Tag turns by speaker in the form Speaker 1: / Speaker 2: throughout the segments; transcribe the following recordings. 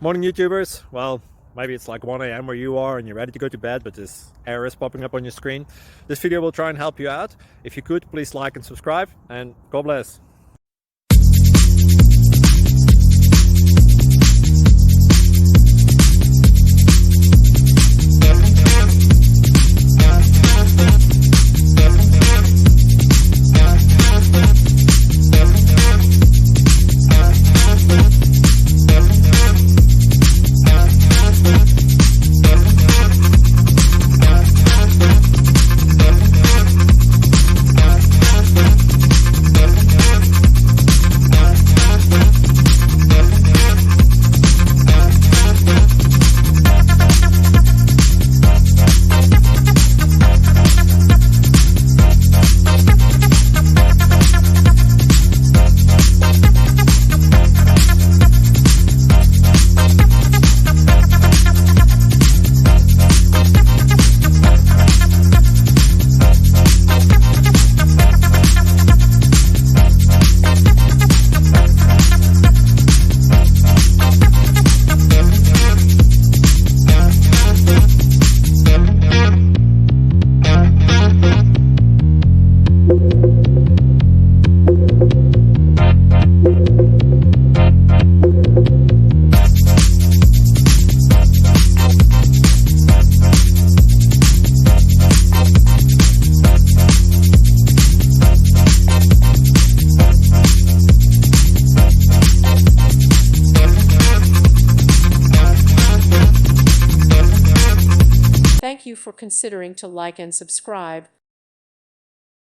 Speaker 1: Morning YouTubers. Well, maybe it's like 1 a.m. where you are and you're ready to go to bed, but this error is popping up on your screen. This video will try and help you out. If you could, please like and subscribe, and God bless.
Speaker 2: Thank you for considering to like and subscribe.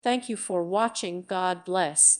Speaker 2: Thank you for watching. God bless.